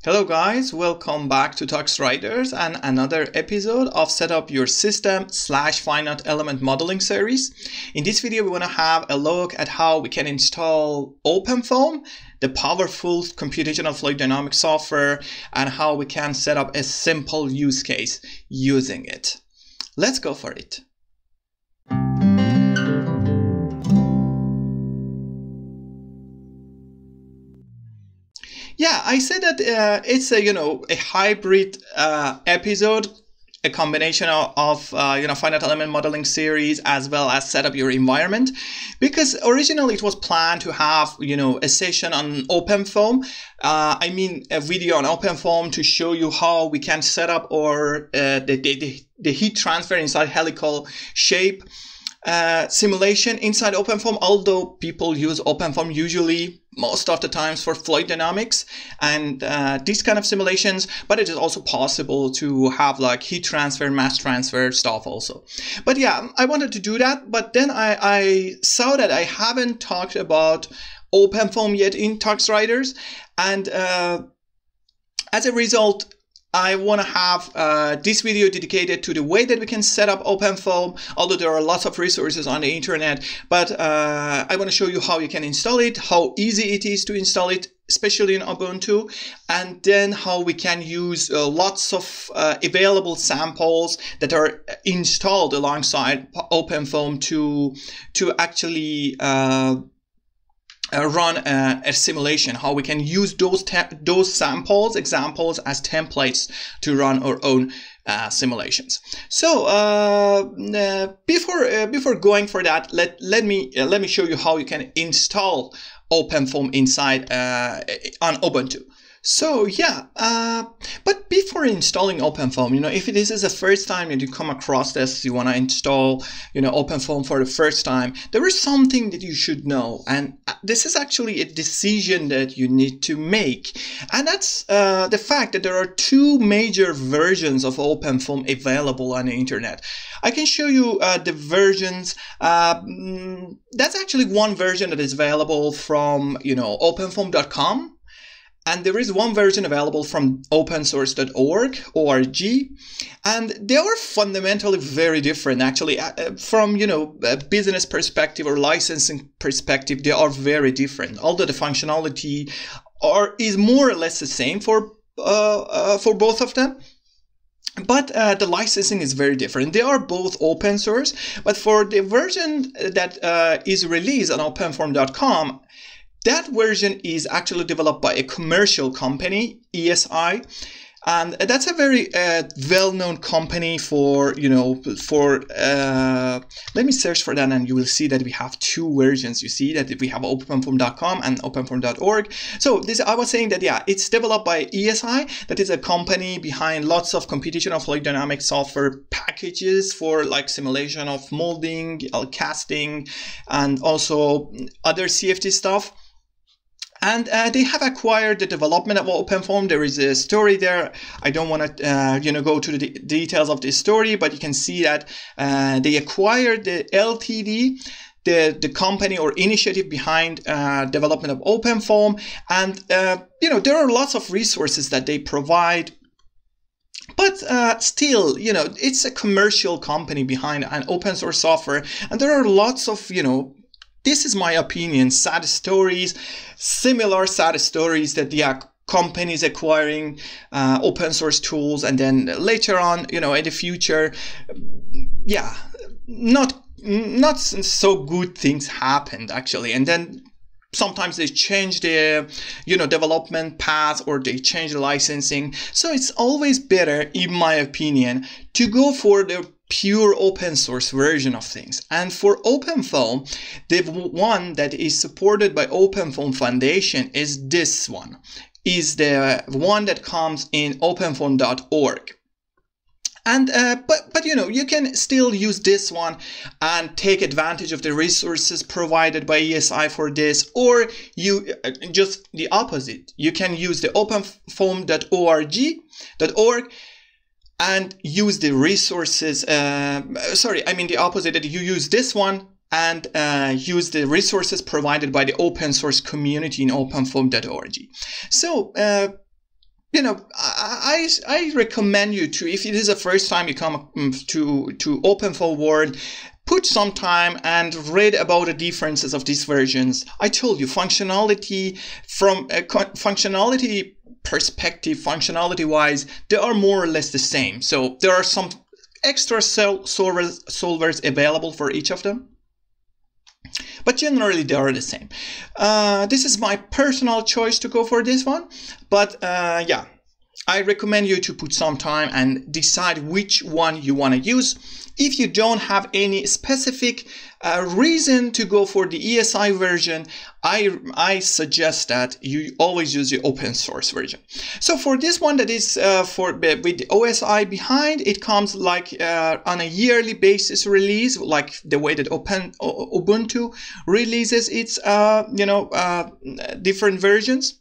Hello guys, welcome back to TuxRiders and another episode of Set Up Your System / Finite Element Modeling series. In this video, we want to have a look at how we can install OpenFOAM, the powerful computational fluid dynamics software, and how we can set up a simple use case using it. Let's go for it. Yeah, I said that it's a hybrid episode, a combination of finite element modeling series as well as set up your environment, because originally it was planned to have a session on OpenFOAM. A video on OpenFOAM to show you how we can set up or the heat transfer inside helical shape simulation inside OpenFOAM, although people use OpenFOAM usually most of the times for fluid dynamics and these kind of simulations, but it is also possible to have like heat transfer, mass transfer stuff also. But yeah, I wanted to do that, but then I saw that I haven't talked about OpenFOAM yet in TuxRiders, and as a result, I want to have this video dedicated to the way that we can set up OpenFOAM, although there are lots of resources on the internet, but I want to show you how you can install it, how easy it is to install it, especially in Ubuntu, and then how we can use lots of available samples that are installed alongside OpenFOAM to actually run a simulation, how we can use those samples, examples as templates to run our own simulations. So before going for that, let me show you how you can install OpenFOAM inside on Ubuntu. So yeah, but before installing OpenFOAM, if this is the first time that you come across this, you want to install, OpenFOAM for the first time, there is something that you should know, and this is actually a decision that you need to make, and that's the fact that there are two major versions of OpenFOAM available on the internet. I can show you the versions. That's actually one version that is available from openfoam.com. And there is one version available from opensource.org, and they are fundamentally very different. Actually, from a business perspective or licensing perspective, they are very different. Although the functionality is more or less the same for both of them, but the licensing is very different. They are both open source, but for the version that is released on openfoam.com, that version is actually developed by a commercial company, ESI, and that's a very well-known company for, let me search for that and you will see that we have two versions. You see that we have openfoam.com and openfoam.org. So I was saying that, yeah, it's developed by ESI, that is a company behind lots of computational fluid dynamics software packages for like simulation of molding, casting, and also other CFD stuff. And they have acquired the development of OpenFOAM. There is a story there. I don't want to, go to the details of this story, but you can see that they acquired the LTD, the company or initiative behind development of OpenFOAM. And, there are lots of resources that they provide. But still, it's a commercial company behind an open source software. And there are lots of, this is my opinion, sad stories, similar sad stories that companies acquiring open source tools, and then later on, in the future, not so good things happened actually, and then sometimes they change the development path or they change the licensing. So it's always better, in my opinion, to go for the pure open source version of things. And for OpenFOAM, the one that is supported by OpenFOAM Foundation is this one, is the one that comes in openfoam.org. And but you can still use this one and take advantage of the resources provided by ESI for this, or you just the opposite. You can use the openfoam.org and use the resources. The opposite, that you use this one and use the resources provided by the open source community in openfoam.org. So you know, I recommend you to, if it is the first time you come to OpenFOAM world, put some time and read about the differences of these versions. I told you, functionality from a functionality perspective, functionality wise, they are more or less the same. So there are some extra solvers available for each of them, but generally they are the same. This is my personal choice to go for this one, but yeah, I recommend you to put some time and decide which one you want to use. If you don't have any specific reason to go for the ESI version, I suggest that you always use the open source version. So for this one, that is with the OSI behind, it comes like on a yearly basis release, like the way that Ubuntu releases its different versions.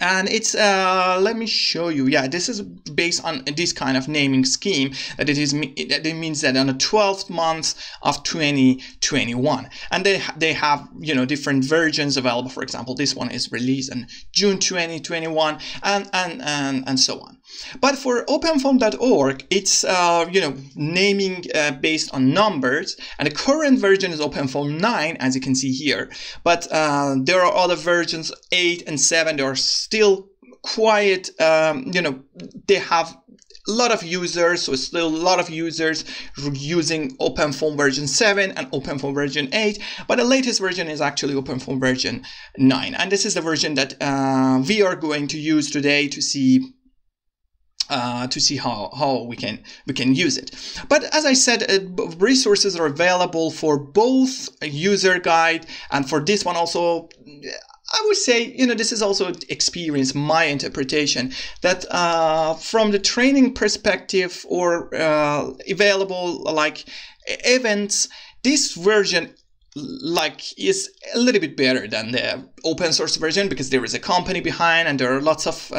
And it's let me show you. Yeah, this is based on this kind of naming scheme, that it means that on the 12th month of 2021, and they have, you know, different versions available. For example, this one is released in June 2021, and so on. But for openfoam.org, it's you know, naming based on numbers, and the current version is OpenFOAM 9, as you can see here. But there are other versions, 8 and 7. They are still quite, you know, they have a lot of users, so still a lot of users using OpenFOAM version 7 and OpenFOAM version 8, but the latest version is actually OpenFOAM version 9, and this is the version that we are going to use today to see how we can use it. But as I said, resources are available for both a user guide, and for this one also, I would say, you know, this is also experience, my interpretation, that from the training perspective or available like events, this version is a little bit better than the open source version, because there is a company behind and there are lots of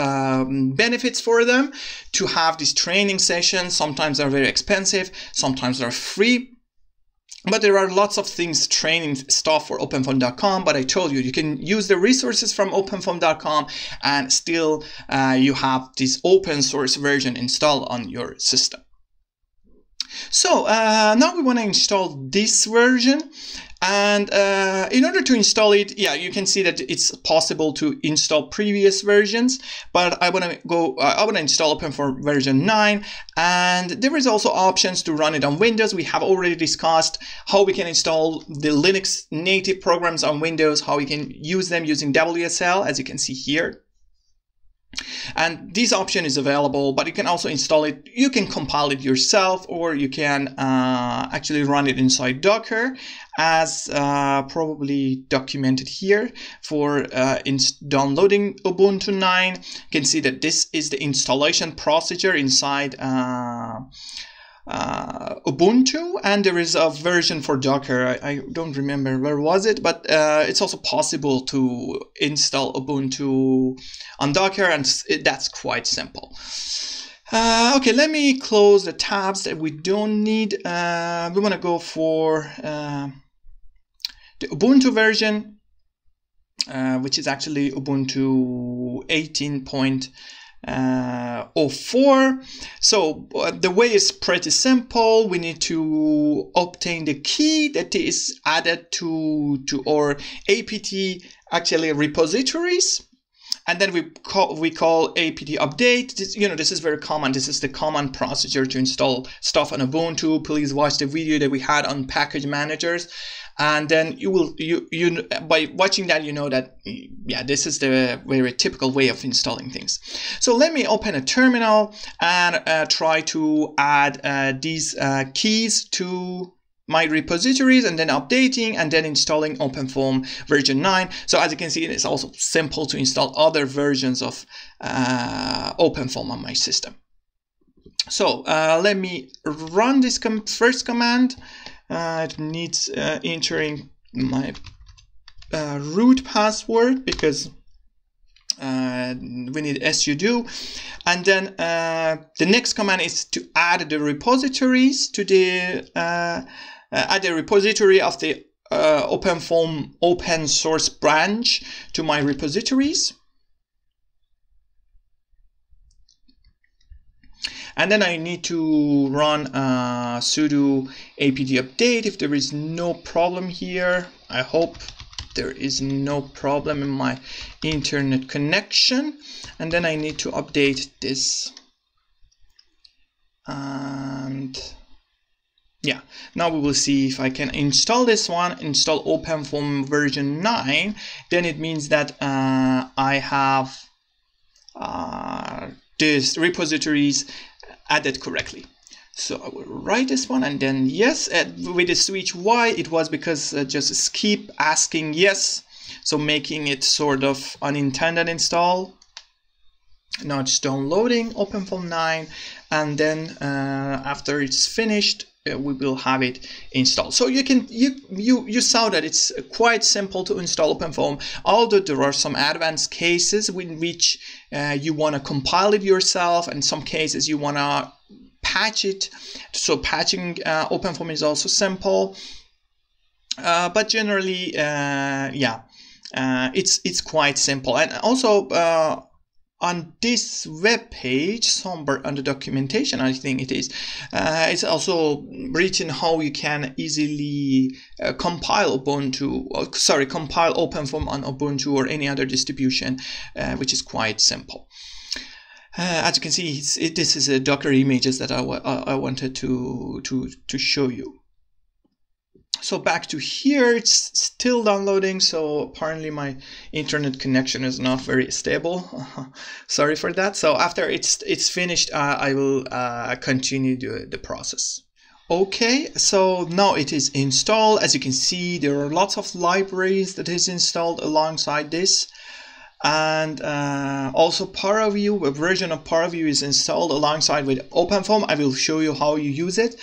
benefits for them to have these training sessions. Sometimes they're very expensive, sometimes they're free. But there are lots of things, training stuff for openfoam.com. But I told you, you can use the resources from openfoam.com and still you have this open source version installed on your system. So now we want to install this version. And in order to install it, yeah, you can see that it's possible to install previous versions, but I want to install OpenFOAM version 9, and there is also options to run it on Windows. We have already discussed how we can install the Linux native programs on Windows, how we can use them using WSL, as you can see here. And this option is available, but you can also install it. You can compile it yourself, or you can actually run it inside Docker, as probably documented here for downloading Ubuntu 9. You can see that this is the installation procedure inside Ubuntu, and there is a version for Docker. I don't remember where was it, but it's also possible to install Ubuntu on Docker, and that's quite simple. Okay, let me close the tabs that we don't need. We want to go for the Ubuntu version, which is actually Ubuntu 18.04. So the way is pretty simple. We need to obtain the key that is added to our apt actually repositories, and then we call apt update. This is very common. This is the common procedure to install stuff on Ubuntu. Please watch the video that we had on package managers. And then you by watching that, you know that, yeah, this is the very typical way of installing things. So let me open a terminal and try to add these keys to my repositories, and then updating and then installing OpenFOAM version 9. So as you can see, it's also simple to install other versions of OpenFOAM on my system. So let me run this first command. It needs entering my root password, because we need sudo, and then the next command is to add the repositories to the add the repository of the OpenFOAM open source branch to my repositories. And then I need to run sudo apt update if there is no problem here. I hope there is no problem in my internet connection. And then I need to update this. And yeah, now we will see if I can install this one, install OpenFOAM version 9. Then it means that I have these repositories added correctly. So I will write this one, and then yes, with the switch Y, it was because just keep asking yes, so making it sort of unintended install. Now it's downloading OpenFOAM 9, and then after it's finished, we will have it installed. So you saw that it's quite simple to install OpenFOAM, although there are some advanced cases in which you want to compile it yourself, and some cases you want to patch it. So patching OpenFOAM is also simple, but generally it's quite simple. And also on this web page, somewhere on the documentation, I think it is, it's also written how you can easily compile compile OpenFOAM on Ubuntu or any other distribution, which is quite simple. As you can see, this is a Docker images that I wanted to show you. So back to here, it's still downloading, so apparently my internet connection is not very stable. Sorry for that. So after it's finished, I will continue the process. Okay, so now it is installed. As you can see, there are lots of libraries that is installed alongside this. And also ParaView, a version of ParaView is installed alongside with OpenFOAM. I will show you how you use it.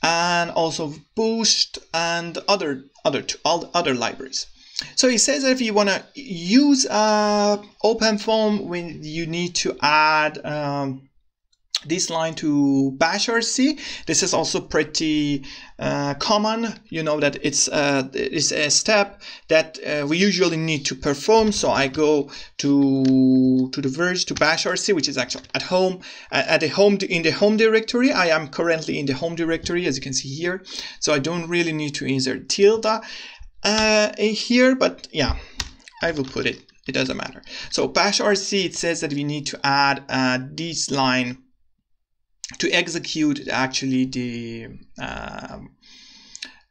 And also Boost and other libraries. So it says that if you want to use OpenFOAM, when you need to add this line to bashrc. This is also pretty common. You know that it's a step that we usually need to perform. So I go to the verge to bashrc, which is actually at home in the home directory. I am currently in the home directory, as you can see here. So I don't really need to insert tilde here, but yeah, I will put it. It doesn't matter. So bashrc, it says that we need to add this line to execute actually the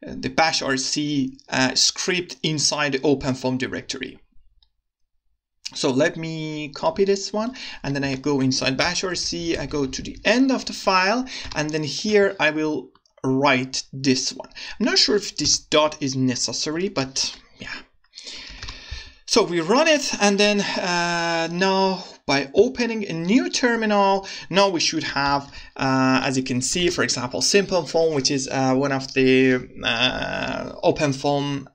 bashrc script inside the OpenFOAM directory. So let me copy this one, and then I go inside bashrc, I go to the end of the file, and then here I will write this one. I'm not sure if this dot is necessary, but yeah. So we run it, and then now by opening a new terminal, now we should have, as you can see, for example, SimpleFOAM, which is one of the OpenFOAM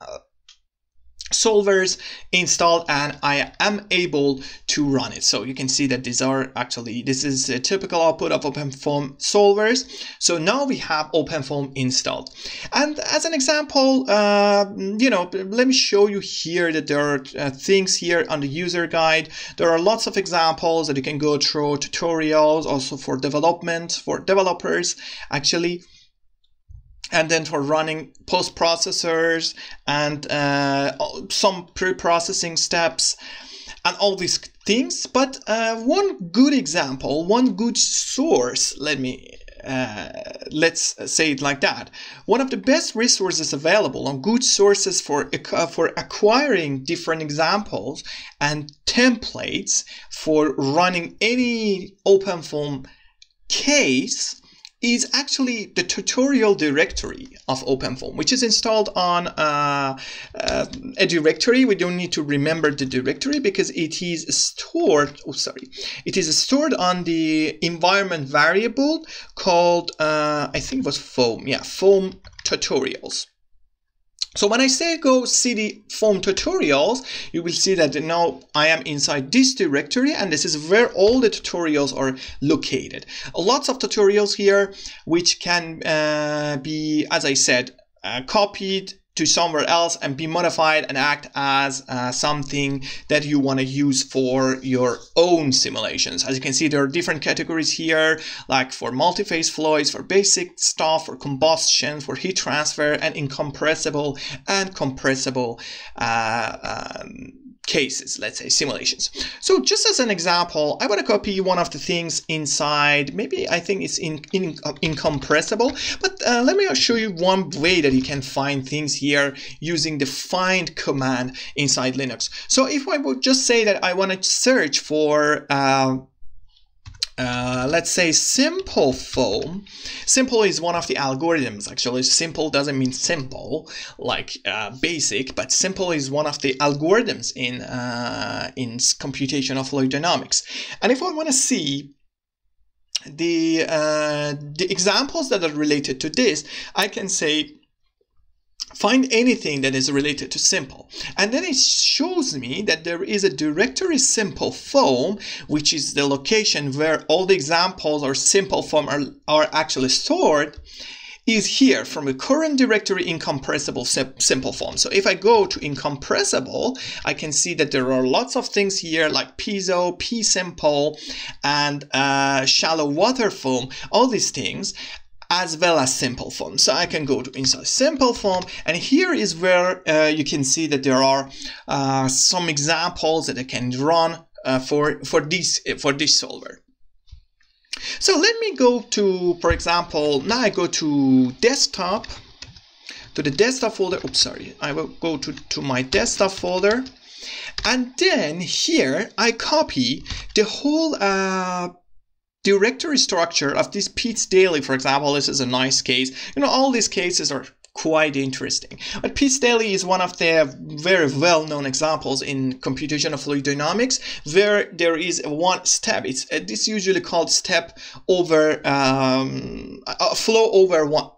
solvers installed, and I am able to run it. So you can see that these are actually, this is a typical output of OpenFOAM solvers. So now we have OpenFOAM installed. And as an example, let me show you here that there are things here on the user guide. There are lots of examples that you can go through, tutorials also for development, for developers actually. And then for running post-processors and some pre-processing steps and all these things. But one good example, one good source, let's say it like that. One of the best resources available on good sources for acquiring different examples and templates for running any OpenFOAM case is actually the tutorial directory of OpenFOAM, which is installed on a directory. We don't need to remember the directory because it is stored. It is stored on the environment variable called I think it was foam. Yeah, foam tutorials. So when I say go cd foam tutorials, you will see that now I am inside this directory, and this is where all the tutorials are located. Lots of tutorials here, which can be, as I said, copied to somewhere else and be modified and act as something that you want to use for your own simulations. As you can see, there are different categories here, like for multi-phase flows, for basic stuff, for combustion, for heat transfer, and incompressible and compressible cases, let's say simulations. So just as an example, I want to copy one of the things inside, maybe I think it's incompressible, but let me show you one way that you can find things here using the find command inside Linux. So if I would just say that I want to search for let's say simple foam. Simple is one of the algorithms. Actually, simple doesn't mean simple like basic, but simple is one of the algorithms in computational fluid dynamics. And if I want to see the examples that are related to this, I can say find anything that is related to simple, and then it shows me that there is a directory simple foam, which is the location where all the examples or simple foam are actually stored, is here from the current directory incompressible simple foam. So if I go to incompressible, I can see that there are lots of things here like piezo, p-simple, and shallow water foam, all these things, as well as simple foam. So I can go to inside simple foam, and here is where you can see that there are some examples that I can run for this solver. So let me go to, for example, now I go to desktop, to the desktop folder. Oops, sorry. I will go to my desktop folder, and then here I copy the whole directory structure of this Pete's Daily, for example. This is a nice case. You know, all these cases are quite interesting. But Pete's Daily is one of the very well-known examples in computational fluid dynamics where there is one step. It's this usually called step over flow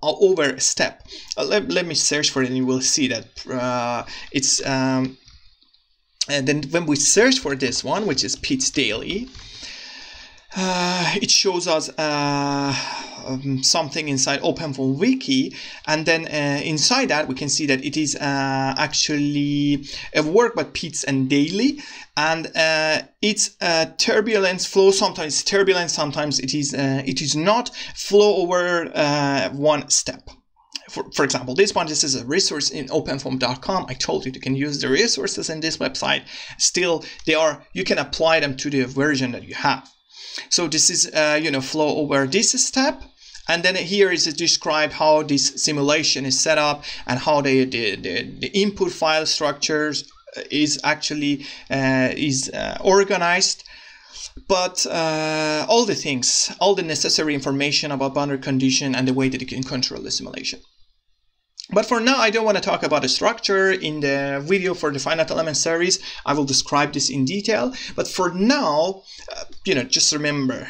over step. Let me search for it, and you will see that it's and then when we search for this one, which is Pete's Daily, it shows us something inside OpenFOAM wiki, and then inside that we can see that it is actually a work by Pete's and Daily, and it's turbulence flow. Sometimes it's turbulence, sometimes it is not flow over one step. For example, this is a resource in openfoam.com. I told you can use the resources in this website. Still, you can apply them to the version that you have. So this is flow over this step, and then here is described how this simulation is set up and how the input file structures is actually organized. But all the necessary information about boundary condition and the way that you can control the simulation. But for now, I don't want to talk about the structure. In the video for the finite element series, I will describe this in detail. But for now, just remember,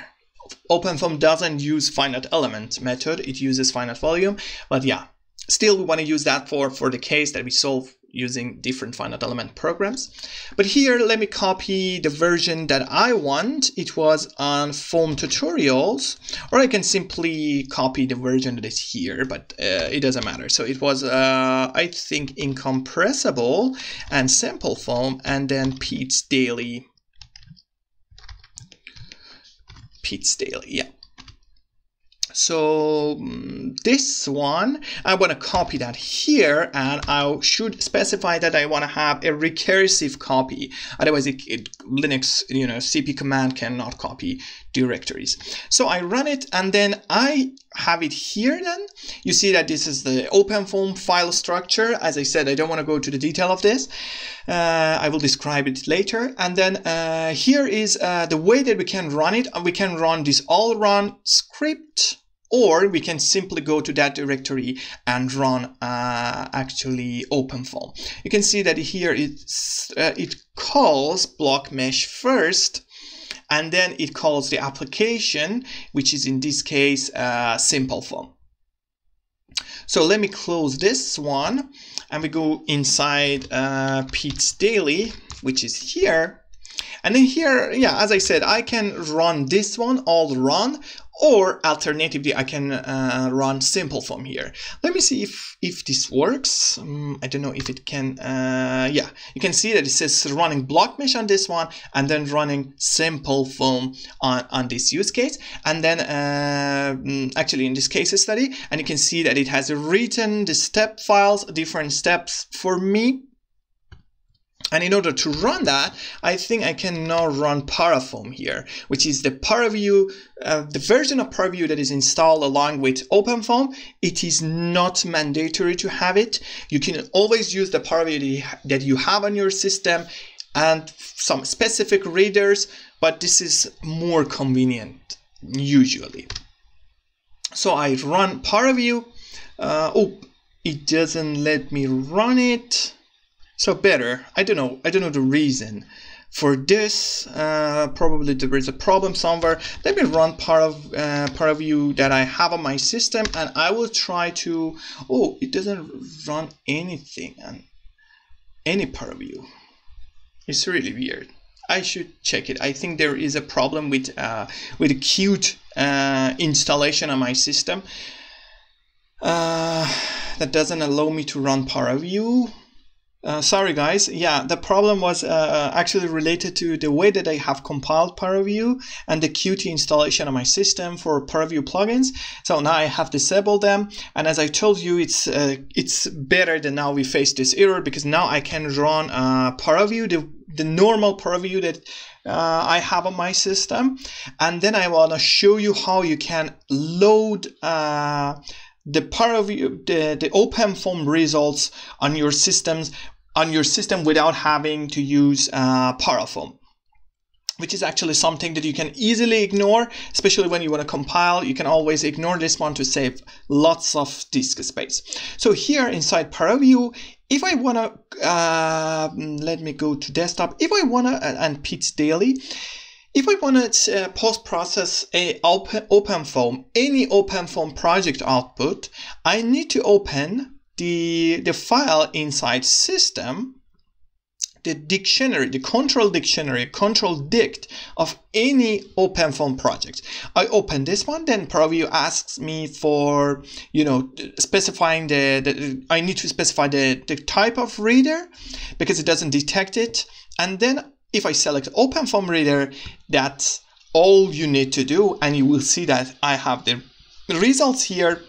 OpenFOAM doesn't use finite element method. It uses finite volume. But yeah, still we want to use that for the case that we solve using different finite element programs. But here, let me copy the version that I want. It was on foam tutorials, or I can simply copy the version that is here, but it doesn't matter. So it was, I think, incompressible and simple foam, and then Pete's Daily. Pete's Daily, yeah. So this one, I want to copy that here, and I should specify that I want to have a recursive copy. Otherwise, Linux, cp command cannot copy directories. So I run it, and then I have it here. Then you see that this is the OpenFOAM file structure. As I said, I don't want to go to the detail of this. I will describe it later. And then here is the way that we can run it. We can run this all run script, or we can simply go to that directory and run actually OpenFOAM. You can see that here it calls block mesh first, and then it calls the application, which is in this case simple foam. So let me close this one, and we go inside Pete's Daily, which is here. And then here, yeah, as I said, I can run this one, all run, or alternatively, I can run SimpleFOAM here. Let me see if this works. I don't know if it can. Yeah, you can see that it says running block mesh on this one, and then running SimpleFOAM on this use case, and then actually in this case study, and you can see that it has written the step files, different steps for me. And in order to run that, I think I can now run ParaFOAM here, which is the ParaView, the version of ParaView that is installed along with OpenFOAM. It is not mandatory to have it. You can always use the ParaView that you have on your system and some specific readers, but this is more convenient usually. So I run ParaView. Oh, it doesn't let me run it. So better. I don't know the reason for this. Probably there is a problem somewhere. Let me run ParaView that I have on my system, and I will try to. Oh, it doesn't run anything on any ParaView. It's really weird. I should check it. I think there is a problem with a Qt installation on my system that doesn't allow me to run ParaView. Sorry guys, yeah, the problem was actually related to the way that I have compiled ParaView and the Qt installation on my system for ParaView plugins. So now I have disabled them, and as I told you, it's better that now we face this error, because now I can run ParaView, the normal ParaView that I have on my system, and then I want to show you how you can load the ParaView, the OpenFOAM results on your system without having to use ParaFOAM, which is actually something that you can easily ignore, especially when you want to compile. You can always ignore this one to save lots of disk space. So here inside ParaView, if I want to, let me go to desktop. If I want to, and Pete's Daily, if I want to post-process a OpenFOAM, any OpenFOAM project output, I need to open the file inside system, the dictionary, the control dictionary, control dict of any OpenFOAM project. I open this one, then ParaView asks me for, specifying I need to specify the type of reader because it doesn't detect it, and then if I select OpenFOAM reader, that's all you need to do, and you will see that I have the results here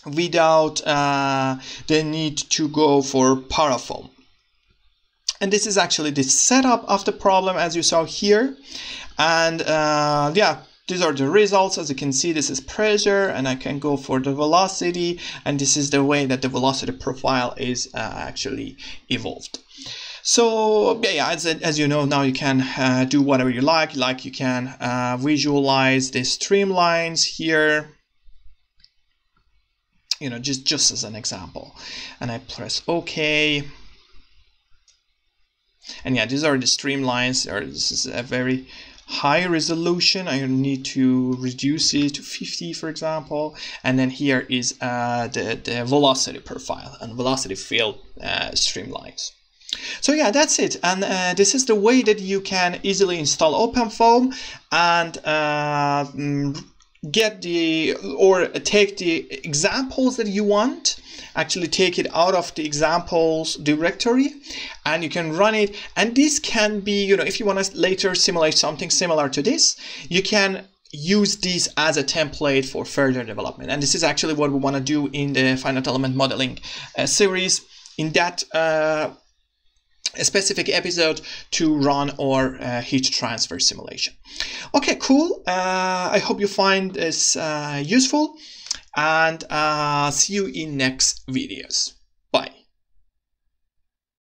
without the need to go for ParaFOAM. And this is actually the setup of the problem, as you saw here. And yeah, these are the results. As you can see, this is pressure, and I can go for the velocity, and this is the way that the velocity profile is actually evolved. So yeah, as you know, now you can do whatever you like. Like you can visualize the streamlines here, just as an example. And I press OK. And yeah, these are the streamlines. This is a very high resolution. I need to reduce it to 50, for example. And then here is the velocity profile and velocity field streamlines. So yeah, that's it. And this is the way that you can easily install OpenFOAM and take the examples that you want, actually take it out of the examples directory, and you can run it. And this can be, if you want to later simulate something similar to this, you can use this as a template for further development. And this is actually what we want to do in the finite element modeling series, in that a specific episode to run our heat transfer simulation. Okay, cool. I hope you find this useful, and see you in next videos.